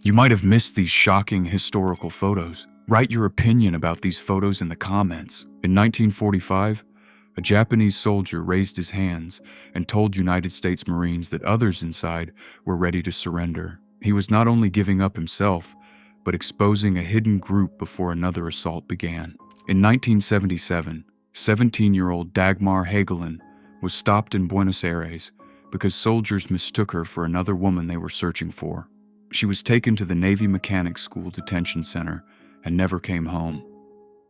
You might have missed these shocking historical photos. Write your opinion about these photos in the comments. In 1945, a Japanese soldier raised his hands and told United States Marines that others inside were ready to surrender. He was not only giving up himself, but exposing a hidden group before another assault began. In 1977, 17-year-old Dagmar Hagelin was stopped in Buenos Aires because soldiers mistook her for another woman they were searching for. She was taken to the Navy Mechanics School Detention Center and never came home,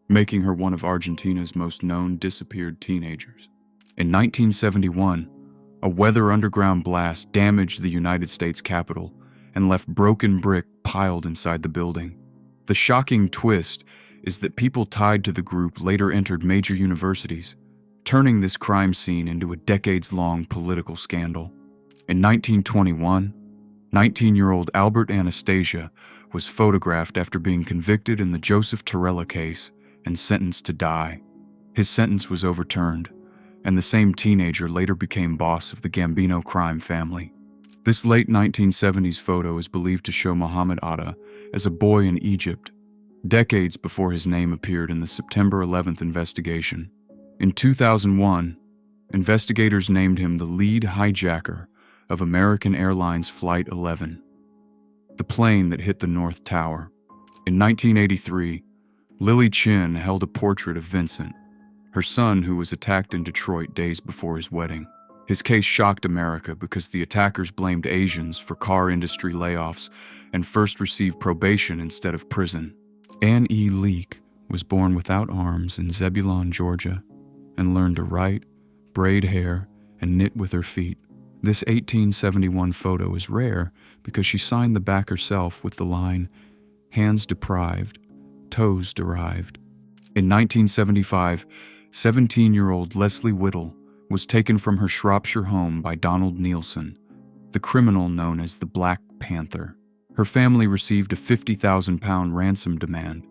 making her one of Argentina's most known disappeared teenagers. In 1971, a weather underground blast damaged the United States Capitol and left broken brick piled inside the building. The shocking twist is that people tied to the group later entered major universities, turning this crime scene into a decades-long political scandal. In 1921, 19-year-old Albert Anastasia was photographed after being convicted in the Joseph Torella case and sentenced to die. His sentence was overturned, and the same teenager later became boss of the Gambino crime family. This late 1970s photo is believed to show Muhammad Atta as a boy in Egypt, decades before his name appeared in the September 11th investigation. In 2001, investigators named him the lead hijacker of American Airlines Flight 11, the plane that hit the North Tower. In 1983, Lily Chin held a portrait of Vincent, her son who was attacked in Detroit days before his wedding. His case shocked America because the attackers blamed Asians for car industry layoffs and first received probation instead of prison. Anne E. Leake was born without arms in Zebulon, Georgia, and learned to write, braid hair, and knit with her feet. This 1871 photo is rare because she signed the back herself with the line, "Hands deprived, toes derived." In 1975, 17-year-old Leslie Whittle was taken from her Shropshire home by Donald Nielsen, the criminal known as the Black Panther. Her family received a £50,000 ransom demand,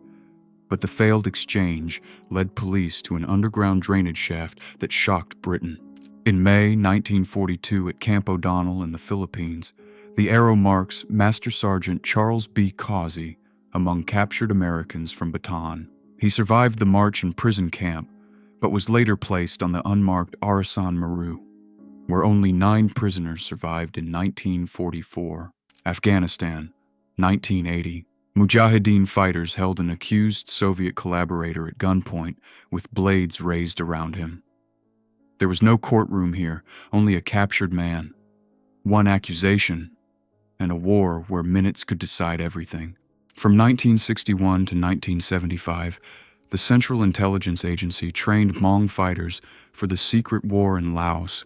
but the failed exchange led police to an underground drainage shaft that shocked Britain. In May 1942 at Camp O'Donnell in the Philippines, the arrow marks Master Sergeant Charles B. Causey among captured Americans from Bataan. He survived the march in prison camp, but was later placed on the unmarked Arasan Maru, where only 9 prisoners survived in 1944. Afghanistan, 1980. Mujahideen fighters held an accused Soviet collaborator at gunpoint with blades raised around him. There was no courtroom here, only a captured man, one accusation, and a war where minutes could decide everything. From 1961 to 1975, the Central Intelligence Agency trained Hmong fighters for the secret war in Laos,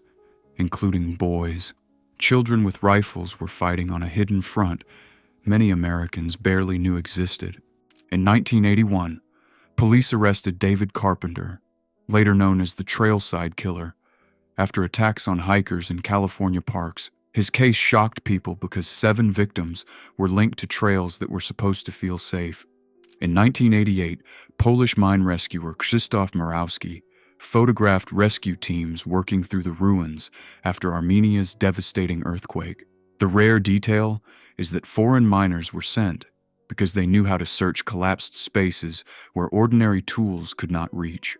including boys. Children with rifles were fighting on a hidden front many Americans barely knew existed. In 1981, police arrested David Carpenter, later known as the Trailside Killer, after attacks on hikers in California parks. His case shocked people because 7 victims were linked to trails that were supposed to feel safe. In 1988, Polish mine rescuer Krzysztof Murawski photographed rescue teams working through the ruins after Armenia's devastating earthquake. The rare detail is that foreign miners were sent because they knew how to search collapsed spaces where ordinary tools could not reach.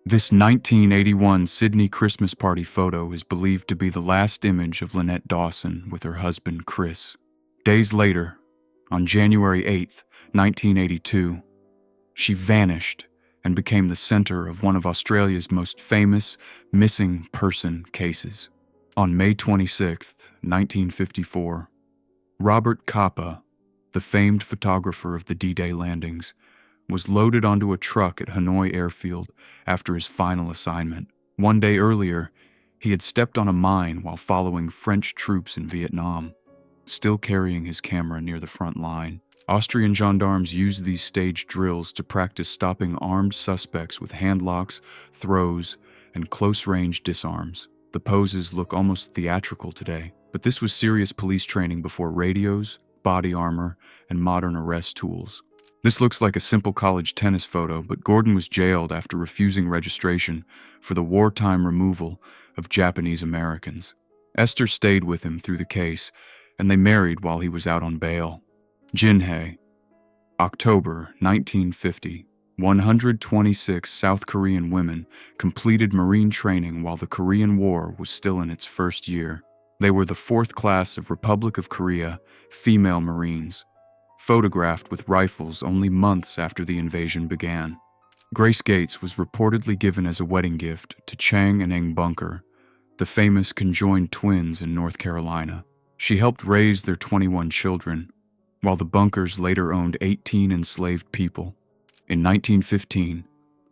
This 1981 Sydney Christmas party photo is believed to be the last image of Lynette Dawson with her husband Chris. Days later, on January 8, 1982, she vanished and became the center of one of Australia's most famous missing person cases. On May 26, 1954, Robert Capa, the famed photographer of the D-Day landings, was loaded onto a truck at Hanoi Airfield after his final assignment. One day earlier, he had stepped on a mine while following French troops in Vietnam, still carrying his camera near the front line. Austrian gendarmes used these staged drills to practice stopping armed suspects with handlocks, throws, and close-range disarms. The poses look almost theatrical today, but this was serious police training before radios, body armor, and modern arrest tools. This looks like a simple college tennis photo, but Gordon was jailed after refusing registration for the wartime removal of Japanese Americans. Esther stayed with him through the case, and they married while he was out on bail. Jinhae, October 1950. 126 South Korean women completed Marine training while the Korean War was still in its first year. They were the fourth class of Republic of Korea female Marines, photographed with rifles only months after the invasion began. Grace Gates was reportedly given as a wedding gift to Chang and Eng Bunker, the famous conjoined twins in North Carolina. She helped raise their 21 children, while the Bunkers later owned 18 enslaved people. In 1915,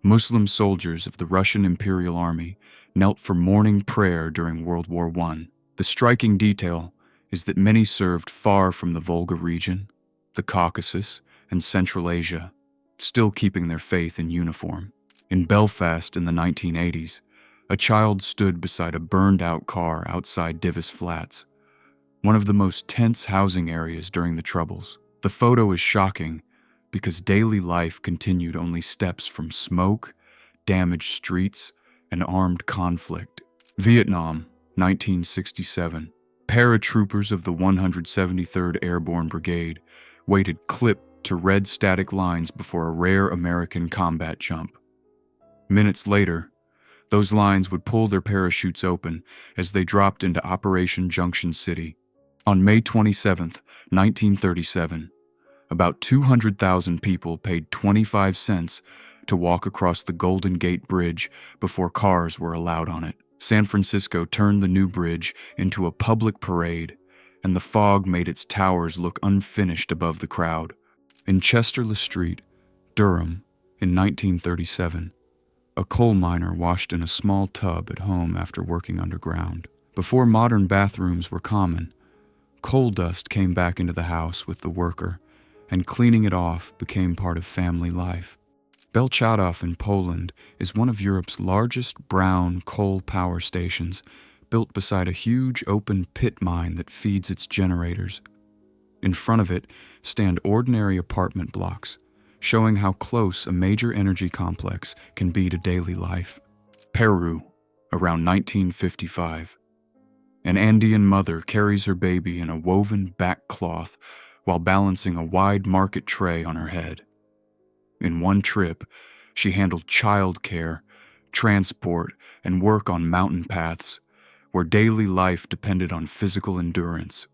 Muslim soldiers of the Russian Imperial Army knelt for morning prayer during World War I. The striking detail is that many served far from the Volga region, the Caucasus, and Central Asia, still keeping their faith in uniform. In Belfast in the 1980s, a child stood beside a burned-out car outside Divis Flats, one of the most tense housing areas during the Troubles. The photo is shocking because daily life continued only steps from smoke, damaged streets, and armed conflict. Vietnam, 1967. Paratroopers of the 173rd Airborne Brigade waited clipped to red static lines before a rare American combat jump. Minutes later, those lines would pull their parachutes open as they dropped into Operation Junction City. On May 27, 1937, about 200,000 people paid 25 cents to walk across the Golden Gate Bridge before cars were allowed on it. San Francisco turned the new bridge into a public parade, and the fog made its towers look unfinished above the crowd. In Chester-le Street, Durham, in 1937, a coal miner washed in a small tub at home after working underground. Before modern bathrooms were common, coal dust came back into the house with the worker, and cleaning it off became part of family life. Belchadov in Poland is one of Europe's largest brown coal power stations, built beside a huge open pit mine that feeds its generators. In front of it stand ordinary apartment blocks, showing how close a major energy complex can be to daily life. Peru, around 1955. An Andean mother carries her baby in a woven back cloth while balancing a wide market tray on her head. In one trip, she handled child care, transport, and work on mountain paths, where daily life depended on physical endurance.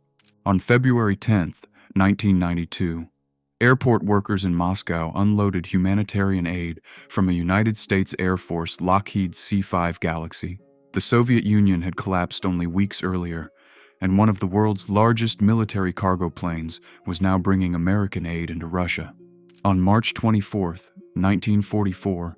On February 10, 1992, airport workers in Moscow unloaded humanitarian aid from a United States Air Force Lockheed C-5 Galaxy. The Soviet Union had collapsed only weeks earlier, and one of the world's largest military cargo planes was now bringing American aid into Russia. On March 24, 1944,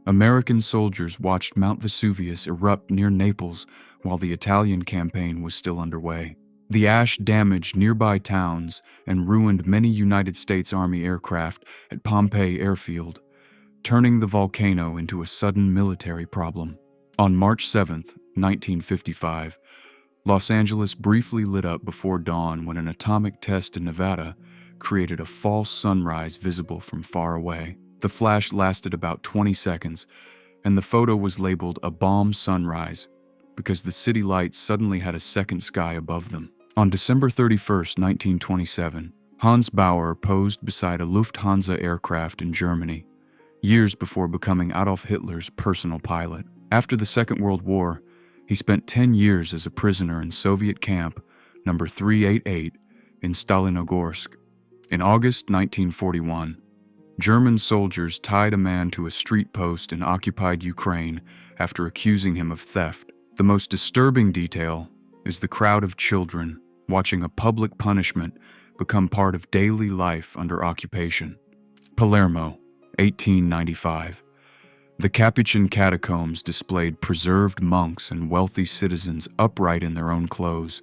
American soldiers watched Mount Vesuvius erupt near Naples while the Italian campaign was still underway. The ash damaged nearby towns and ruined many United States Army aircraft at Pompeii Airfield, turning the volcano into a sudden military problem. On March 7, 1955, Los Angeles briefly lit up before dawn when an atomic test in Nevada created a false sunrise visible from far away. The flash lasted about 20 seconds, and the photo was labeled a bomb sunrise because the city lights suddenly had a second sky above them. On December 31, 1927, Hans Bauer posed beside a Lufthansa aircraft in Germany, years before becoming Adolf Hitler's personal pilot. After the Second World War, he spent 10 years as a prisoner in Soviet camp number 388 in Stalinogorsk. In August 1941, German soldiers tied a man to a street post in occupied Ukraine after accusing him of theft. The most disturbing detail is the crowd of children watching a public punishment become part of daily life under occupation. Palermo, 1895. The Capuchin catacombs displayed preserved monks and wealthy citizens upright in their own clothes.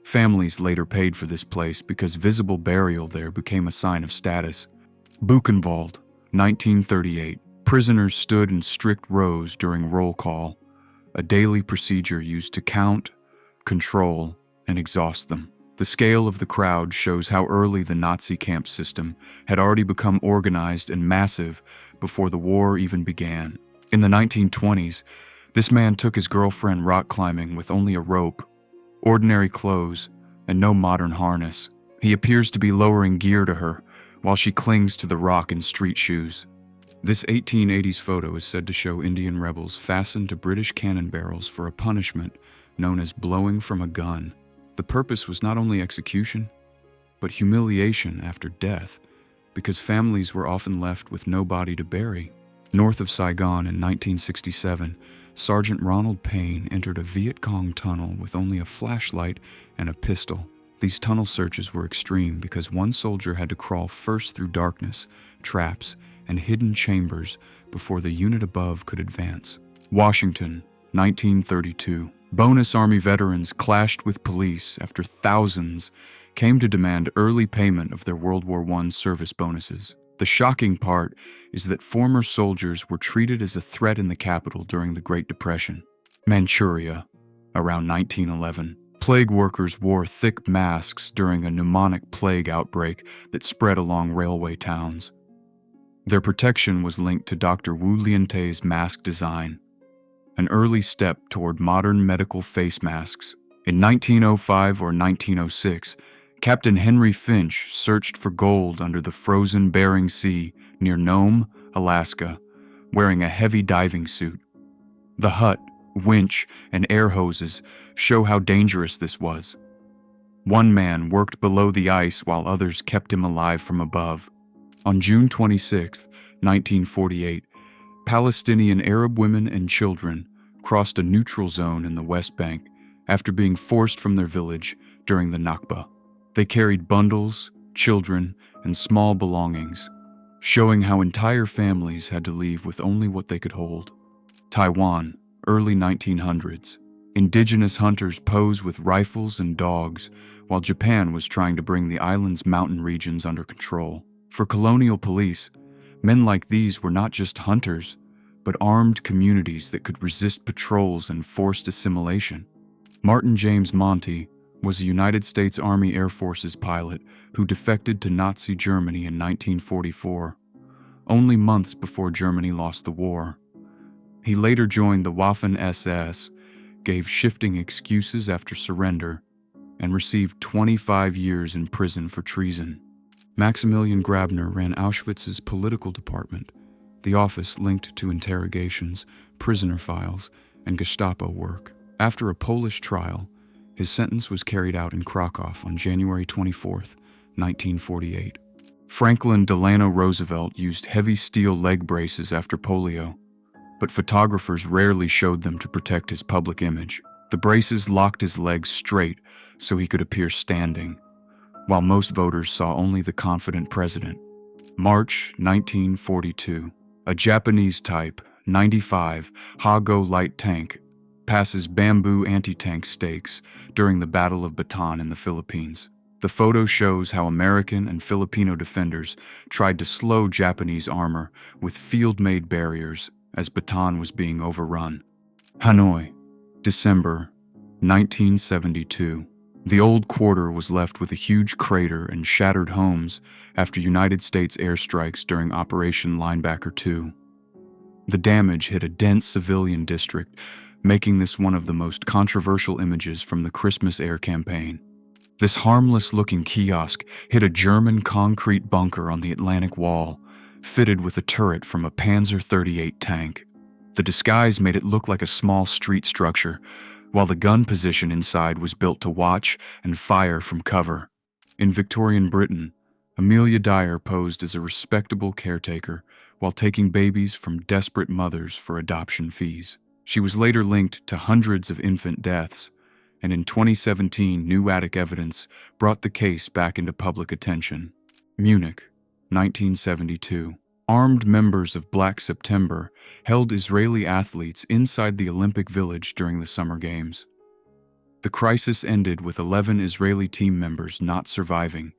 Families later paid for this place because visible burial there became a sign of status. Buchenwald, 1938. Prisoners stood in strict rows during roll call, a daily procedure used to count, control, and exhaust them. The scale of the crowd shows how early the Nazi camp system had already become organized and massive before the war even began. In the 1920s, this man took his girlfriend rock climbing with only a rope, ordinary clothes, and no modern harness. He appears to be lowering gear to her while she clings to the rock in street shoes. This 1880s photo is said to show Indian rebels fastened to British cannon barrels for a punishment known as blowing from a gun. The purpose was not only execution, but humiliation after death, because families were often left with no body to bury. North of Saigon in 1967, Sergeant Ronald Payne entered a Viet Cong tunnel with only a flashlight and a pistol. These tunnel searches were extreme because one soldier had to crawl first through darkness, traps, and hidden chambers before the unit above could advance. Washington, 1932. Bonus Army veterans clashed with police after thousands came to demand early payment of their World War I service bonuses. The shocking part is that former soldiers were treated as a threat in the capital during the Great Depression. Manchuria, around 1911. Plague workers wore thick masks during a pneumonic plague outbreak that spread along railway towns. Their protection was linked to Dr. Wu Liantai's mask design, an early step toward modern medical face masks. In 1905 or 1906, Captain Henry Finch searched for gold under the frozen Bering Sea near Nome, Alaska, wearing a heavy diving suit. The hut, winch, and air hoses show how dangerous this was. One man worked below the ice while others kept him alive from above. On June 26, 1948, Palestinian Arab women and children crossed a neutral zone in the West Bank after being forced from their village during the Nakba. They carried bundles, children, and small belongings, showing how entire families had to leave with only what they could hold. Taiwan, early 1900s. Indigenous hunters pose with rifles and dogs, while Japan was trying to bring the island's mountain regions under control. For colonial police, men like these were not just hunters, but armed communities that could resist patrols and forced assimilation. Martin James Monty was a United States Army Air Forces pilot who defected to Nazi Germany in 1944, only months before Germany lost the war. He later joined the Waffen-SS, gave shifting excuses after surrender, and received 25 years in prison for treason. Maximilian Grabner ran Auschwitz's political department, the office linked to interrogations, prisoner files, and Gestapo work. After a Polish trial, his sentence was carried out in Krakow on January 24, 1948. Franklin Delano Roosevelt used heavy steel leg braces after polio, but photographers rarely showed them to protect his public image. The braces locked his legs straight so he could appear standing, while most voters saw only the confident president. March 1942. A Japanese Type 95 Ha-Go light tank passes bamboo anti-tank stakes during the Battle of Bataan in the Philippines. The photo shows how American and Filipino defenders tried to slow Japanese armor with field-made barriers as Bataan was being overrun. Hanoi, December 1972. The old quarter was left with a huge crater and shattered homes after United States airstrikes during Operation Linebacker II. The damage hit a dense civilian district, making this one of the most controversial images from the Christmas air campaign. This harmless-looking kiosk hit a German concrete bunker on the Atlantic Wall, fitted with a turret from a Panzer 38 tank. The disguise made it look like a small street structure, while the gun position inside was built to watch and fire from cover. In Victorian Britain, Amelia Dyer posed as a respectable caretaker while taking babies from desperate mothers for adoption fees. She was later linked to hundreds of infant deaths, and in 2017, new attic evidence brought the case back into public attention. Munich, 1972. Armed members of Black September held Israeli athletes inside the Olympic Village during the Summer Games. The crisis ended with 11 Israeli team members not surviving,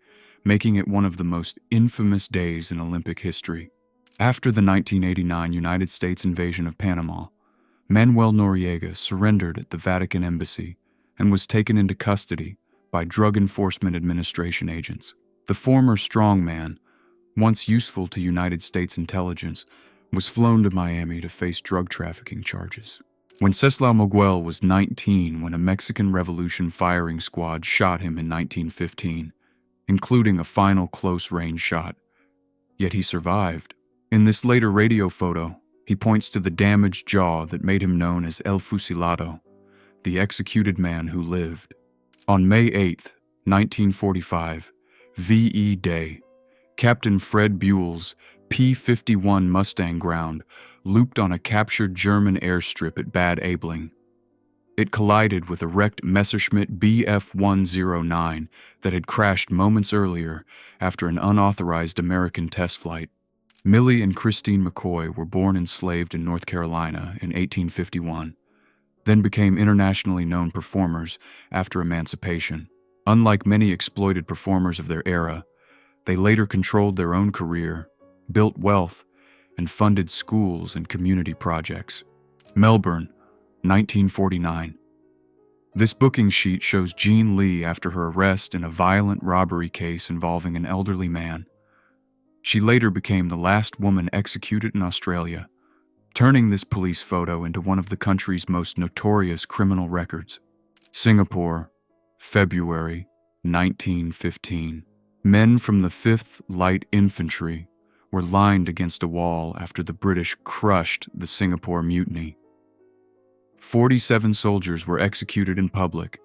making it one of the most infamous days in Olympic history. After the 1989 United States invasion of Panama, Manuel Noriega surrendered at the Vatican Embassy and was taken into custody by Drug Enforcement Administration agents. The former strongman, once useful to United States intelligence, was flown to Miami to face drug trafficking charges. Wenceslao Moguel was 19 when a Mexican Revolution firing squad shot him in 1915. including a final close-range shot. Yet he survived. In this later radio photo, he points to the damaged jaw that made him known as El Fusilado, the executed man who lived. On May 8, 1945, VE Day, Captain Fred Buell's P-51 Mustang ground looped on a captured German airstrip at Bad Aibling. It collided with a wrecked Messerschmitt Bf-109 that had crashed moments earlier after an unauthorized American test flight. Millie and Christine McCoy were born enslaved in North Carolina in 1851, then became internationally known performers after emancipation. Unlike many exploited performers of their era, they later controlled their own career, built wealth, and funded schools and community projects. Melbourne, 1949. This booking sheet shows Jean Lee after her arrest in a violent robbery case involving an elderly man. She later became the last woman executed in Australia, turning this police photo into one of the country's most notorious criminal records. Singapore, February 1915. Men from the 5th Light Infantry were lined against a wall after the British crushed the Singapore Mutiny. 47 soldiers were executed in public,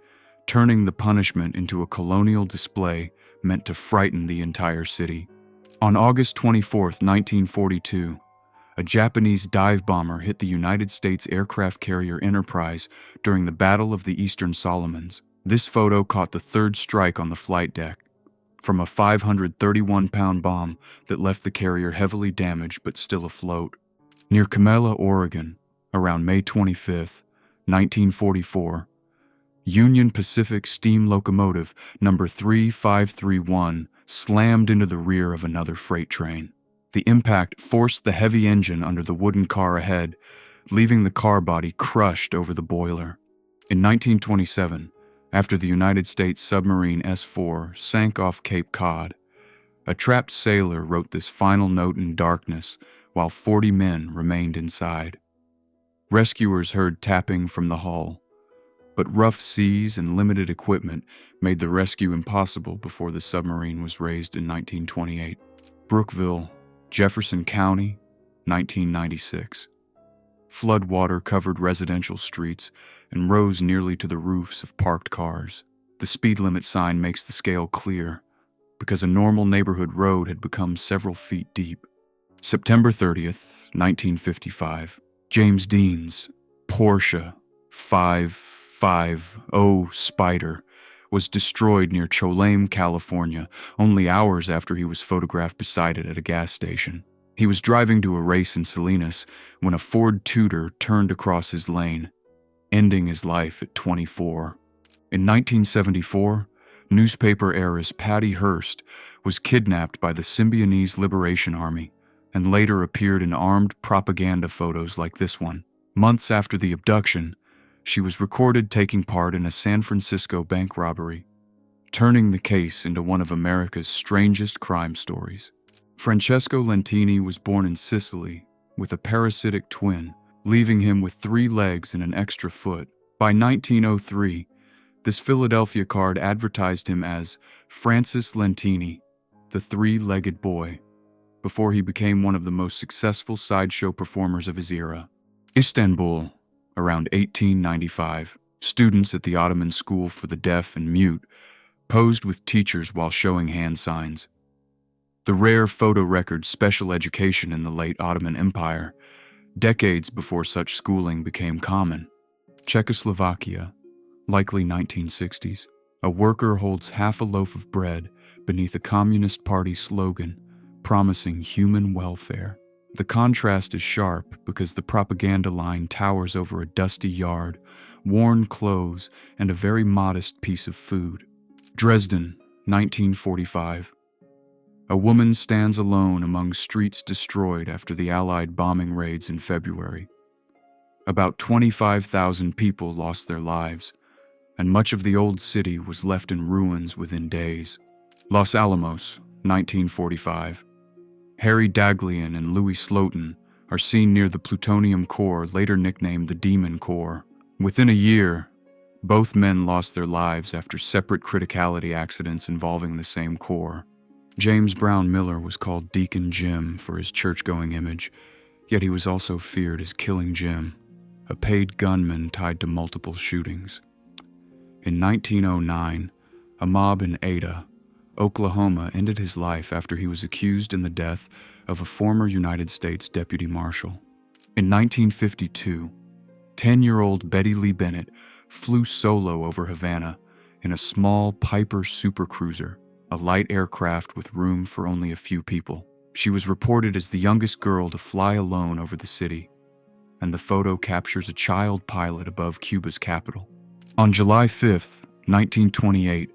turning the punishment into a colonial display meant to frighten the entire city. On August 24, 1942, a Japanese dive bomber hit the United States aircraft carrier Enterprise during the Battle of the Eastern Solomons. This photo caught the third strike on the flight deck, from a 531-pound bomb that left the carrier heavily damaged but still afloat. Near Camella, Oregon, around May 25, 1944, Union Pacific steam locomotive number 3531 slammed into the rear of another freight train. The impact forced the heavy engine under the wooden car ahead, leaving the car body crushed over the boiler. In 1927, after the United States submarine S-4 sank off Cape Cod, a trapped sailor wrote this final note in darkness while 40 men remained inside. Rescuers heard tapping from the hull, but rough seas and limited equipment made the rescue impossible before the submarine was raised in 1928. Brookville, Jefferson County, 1996. Floodwater covered residential streets and rose nearly to the roofs of parked cars. The speed limit sign makes the scale clear, because a normal neighborhood road had become several feet deep. September 30th, 1955. James Dean's Porsche 550 Spider was destroyed near Cholame, California, only hours after he was photographed beside it at a gas station. He was driving to a race in Salinas when a Ford Tudor turned across his lane, ending his life at 24. In 1974, newspaper heiress Patty Hearst was kidnapped by the Symbionese Liberation Army and later appeared in armed propaganda photos like this one. Months after the abduction, she was recorded taking part in a San Francisco bank robbery, turning the case into one of America's strangest crime stories. Francesco Lentini was born in Sicily with a parasitic twin, leaving him with 3 legs and an extra foot. By 1903, this Philadelphia card advertised him as Francis Lentini, the 3-legged boy, before he became one of the most successful sideshow performers of his era. Istanbul, around 1895. Students at the Ottoman School for the Deaf and Mute posed with teachers while showing hand signs. The rare photo records special education in the late Ottoman Empire, decades before such schooling became common. Czechoslovakia, likely 1960s. A worker holds half a loaf of bread beneath a Communist Party slogan promising human welfare. The contrast is sharp because the propaganda line towers over a dusty yard, worn clothes, and a very modest piece of food. Dresden, 1945. A woman stands alone among streets destroyed after the Allied bombing raids in February. About 25,000 people lost their lives, and much of the old city was left in ruins within days. Los Alamos, 1945. Harry Daghlian and Louis Slotin are seen near the plutonium core, later nicknamed the Demon Core. Within a year, Both men lost their lives after separate criticality accidents involving the same core. James Brown Miller was called Deacon Jim for his church-going image, yet he was also feared as Killing Jim, a paid gunman tied to multiple shootings. In 1909, a mob in Ada, Oklahoma, ended his life after he was accused in the death of a former United States deputy marshal. In 1952, 10-year-old Betty Lee Bennett flew solo over Havana in a small Piper supercruiser, a light aircraft with room for only a few people. She was reported as the youngest girl to fly alone over the city, and the photo captures a child pilot above Cuba's capital. On July 5, 1928,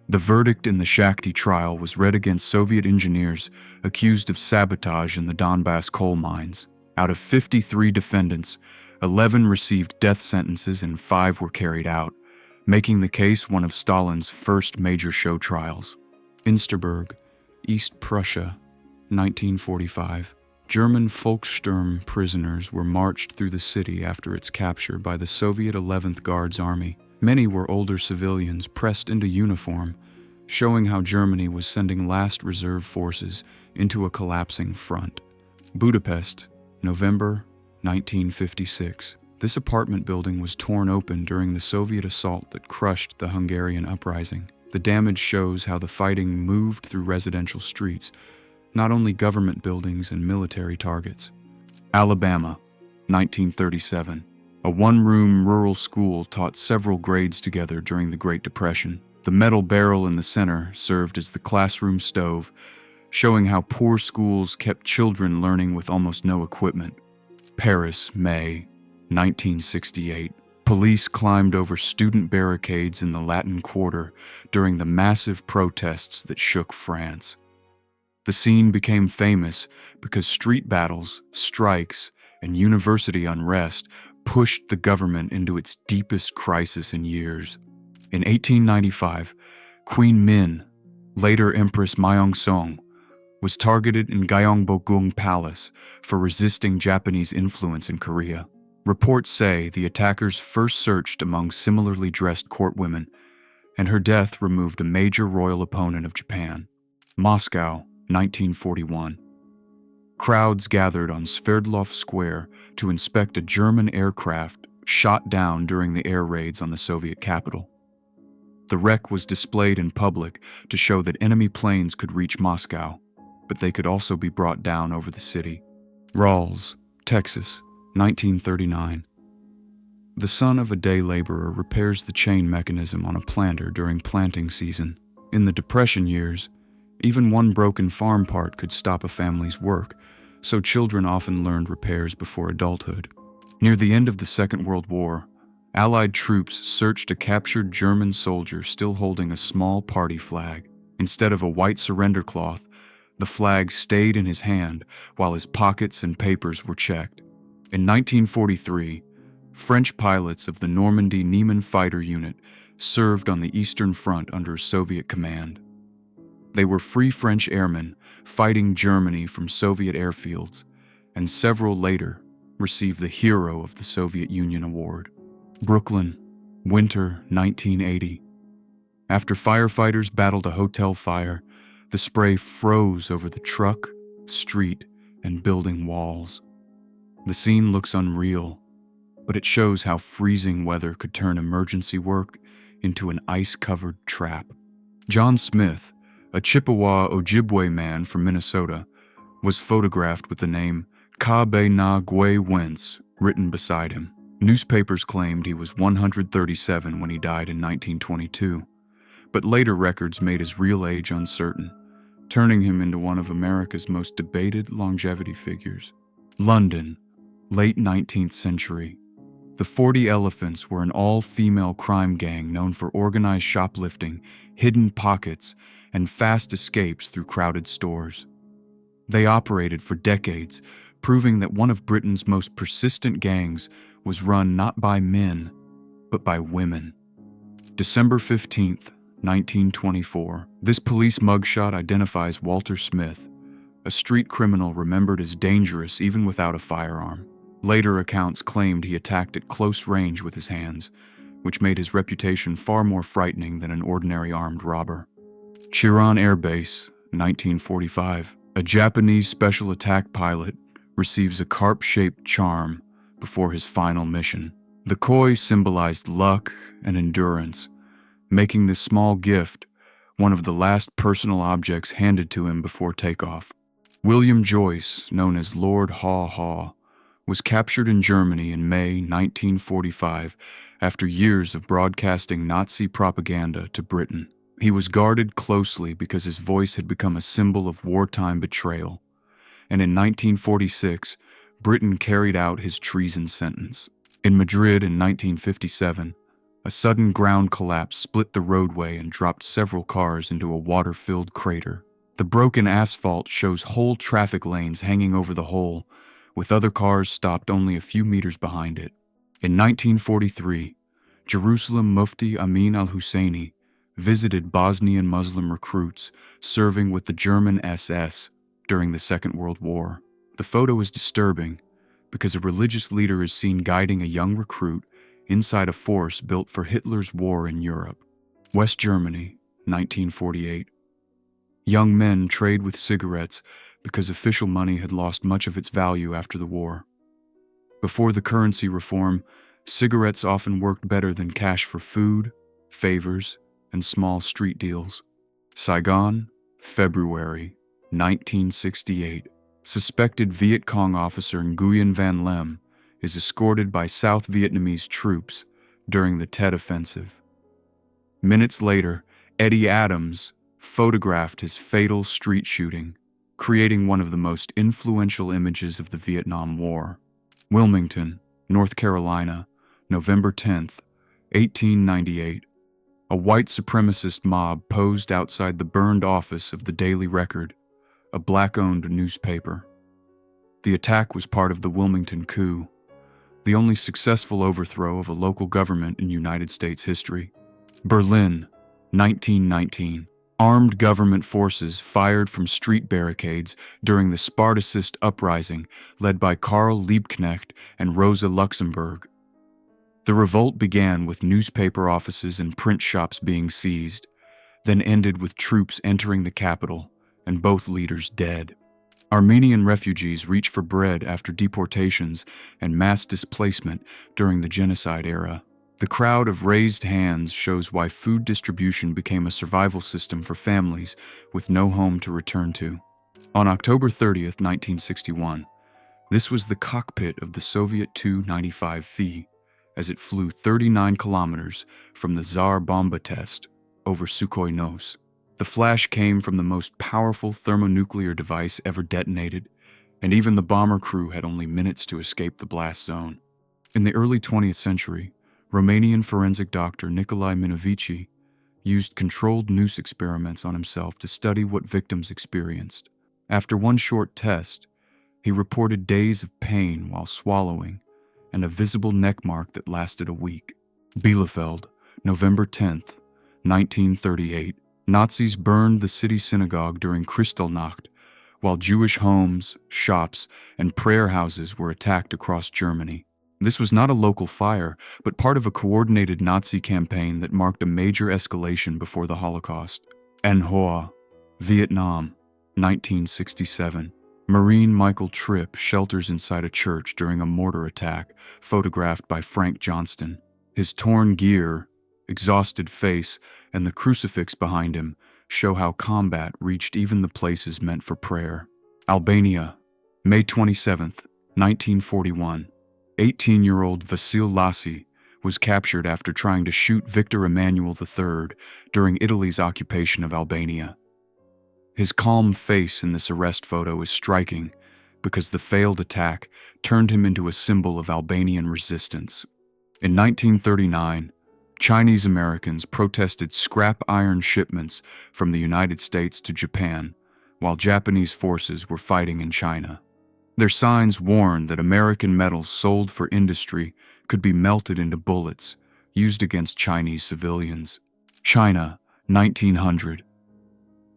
the verdict in the Shakti trial was read against Soviet engineers accused of sabotage in the Donbass coal mines. Out of 53 defendants, 11 received death sentences and 5 were carried out, making the case one of Stalin's first major show trials. Insterburg, East Prussia, 1945. German Volkssturm prisoners were marched through the city after its capture by the Soviet 11th Guards Army. Many were older civilians pressed into uniform, showing how Germany was sending last reserve forces into a collapsing front. Budapest, November 1956. This apartment building was torn open during the Soviet assault that crushed the Hungarian uprising. The damage shows how the fighting moved through residential streets, not only government buildings and military targets. Alabama, 1937. A one-room rural school taught several grades together during the Great Depression. The metal barrel in the center served as the classroom stove, showing how poor schools kept children learning with almost no equipment. Paris, May, 1968. Police climbed over student barricades in the Latin Quarter during the massive protests that shook France. The scene became famous because street battles, strikes, and university unrest pushed the government into its deepest crisis in years. In 1895, Queen Min, later Empress Myeongsong, was targeted in Gyeongbokgung Palace for resisting Japanese influence in Korea. Reports say the attackers first searched among similarly dressed courtwomen, and her death removed a major royal opponent of Japan. Moscow, 1941. Crowds gathered on Sverdlov Square to inspect a German aircraft shot down during the air raids on the Soviet capital. The wreck was displayed in public to show that enemy planes could reach Moscow, but they could also be brought down over the city. Rawls, Texas, 1939. The son of a day laborer repairs the chain mechanism on a planter during planting season. In the Depression years, even one broken farm part could stop a family's work, so children often learned repairs before adulthood. Near the end of the Second World War, Allied troops searched a captured German soldier still holding a small party flag. Instead of a white surrender cloth, the flag stayed in his hand while his pockets and papers were checked. In 1943, French pilots of the Normandy Niemen fighter unit served on the Eastern Front under Soviet command. They were Free French airmen fighting Germany from Soviet airfields, and several later received the Hero of the Soviet Union Award. Brooklyn, winter 1980. After firefighters battled a hotel fire, the spray froze over the truck, street, and building walls. The scene looks unreal, but it shows how freezing weather could turn emergency work into an ice-covered trap. John Smith, a Chippewa Ojibwe man from Minnesota, was photographed with the name Kabe na Gwe Wentz written beside him. Newspapers claimed he was 137 when he died in 1922, but later records made his real age uncertain, turning him into one of America's most debated longevity figures. London, late 19th century. The 40 Elephants were an all-female crime gang known for organized shoplifting, hidden pockets, and fast escapes through crowded stores. They operated for decades, proving that one of Britain's most persistent gangs was run not by men, but by women. December 15th, 1924. This police mugshot identifies Walter Smith, a street criminal remembered as dangerous even without a firearm. Later accounts claimed he attacked at close range with his hands, which made his reputation far more frightening than an ordinary armed robber. Chiron Air Base, 1945. A Japanese special attack pilot receives a carp-shaped charm before his final mission. The koi symbolized luck and endurance, making this small gift one of the last personal objects handed to him before takeoff. William Joyce, known as Lord Haw Haw, was captured in Germany in May 1945 after years of broadcasting Nazi propaganda to Britain. He was guarded closely because his voice had become a symbol of wartime betrayal, and in 1946, Britain carried out his treason sentence. In Madrid in 1957, a sudden ground collapse split the roadway and dropped several cars into a water-filled crater. The broken asphalt shows whole traffic lanes hanging over the hole, with other cars stopped only a few meters behind it. In 1943, Jerusalem Mufti Amin al-Husseini visited Bosnian Muslim recruits serving with the German SS during the Second World War. The photo is disturbing because a religious leader is seen guiding a young recruit inside a force built for Hitler's war in Europe. West Germany, 1948. Young men trade with cigarettes because official money had lost much of its value after the war. Before the currency reform, cigarettes often worked better than cash for food, favors, and small street deals. Saigon, February, 1968. Suspected Viet Cong officer Nguyen Van Lem is escorted by South Vietnamese troops during the Tet Offensive. Minutes later, Eddie Adams photographed his fatal street shooting, creating one of the most influential images of the Vietnam War. Wilmington, North Carolina, November 10th, 1898. A white supremacist mob posed outside the burned office of the Daily Record, a black-owned newspaper. The attack was part of the Wilmington coup, the only successful overthrow of a local government in United States history. Berlin, 1919. Armed government forces fired from street barricades during the Spartacist uprising led by Karl Liebknecht and Rosa Luxemburg. The revolt began with newspaper offices and print shops being seized, then ended with troops entering the capital and both leaders dead. Armenian refugees reached for bread after deportations and mass displacement during the genocide era. The crowd of raised hands shows why food distribution became a survival system for families with no home to return to. On October 30th, 1961, this was the cockpit of the Soviet Tu-95 as it flew 39 kilometers from the Tsar Bomba test over Sukhoi Nos. The flash came from the most powerful thermonuclear device ever detonated, and even the bomber crew had only minutes to escape the blast zone. In the early 20th century, Romanian forensic doctor Nicolae Minovici used controlled noose experiments on himself to study what victims experienced. After one short test, he reported days of pain while swallowing and a visible neck mark that lasted a week. Bielefeld, November 10th, 1938. Nazis burned the city synagogue during Kristallnacht, while Jewish homes, shops, and prayer houses were attacked across Germany. This was not a local fire, but part of a coordinated Nazi campaign that marked a major escalation before the Holocaust. An Hoa, Vietnam, 1967. Marine Michael Tripp shelters inside a church during a mortar attack, photographed by Frank Johnston. His torn gear, exhausted face, and the crucifix behind him show how combat reached even the places meant for prayer. Albania, May 27th, 1941. 18-year-old Vasil Lassi was captured after trying to shoot Victor Emmanuel III during Italy's occupation of Albania. His calm face in this arrest photo is striking because the failed attack turned him into a symbol of Albanian resistance. In 1939, Chinese Americans protested scrap iron shipments from the United States to Japan, while Japanese forces were fighting in China. Their signs warned that American metals sold for industry could be melted into bullets used against Chinese civilians. China, 1900.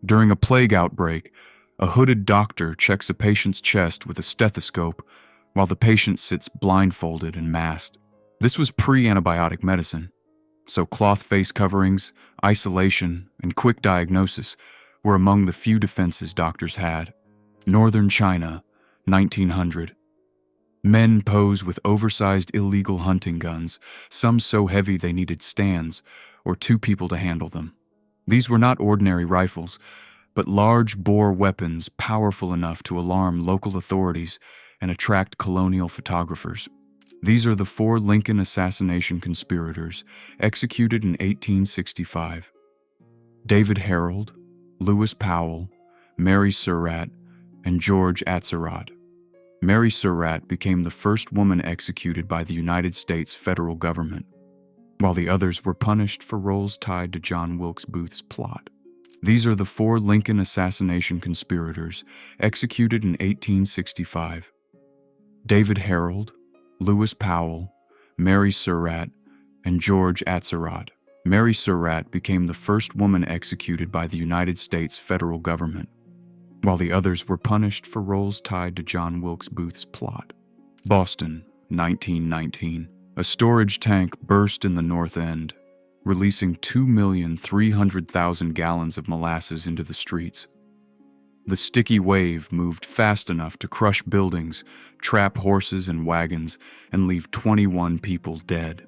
During a plague outbreak, a hooded doctor checks a patient's chest with a stethoscope while the patient sits blindfolded and masked. This was pre-antibiotic medicine. So cloth face coverings, isolation, and quick diagnosis were among the few defenses doctors had. Northern China, 1900. Men pose with oversized illegal hunting guns, some so heavy they needed stands or two people to handle them. These were not ordinary rifles, but large-bore weapons powerful enough to alarm local authorities and attract colonial photographers. These are the 4 Lincoln assassination conspirators executed in 1865. David Harold, Lewis Powell, Mary Surratt, and George Atzerodt. Mary Surratt became the first woman executed by the United States federal government, while the others were punished for roles tied to John Wilkes Booth's plot. These are the 4 Lincoln assassination conspirators executed in 1865. David Harold, Lewis Powell, Mary Surratt, and George Atzerodt. Mary Surratt became the first woman executed by the United States federal government, while the others were punished for roles tied to John Wilkes Booth's plot. Boston, 1919. A storage tank burst in the North End, releasing 2,300,000 gallons of molasses into the streets. The sticky wave moved fast enough to crush buildings, trap horses and wagons, and leave 21 people dead.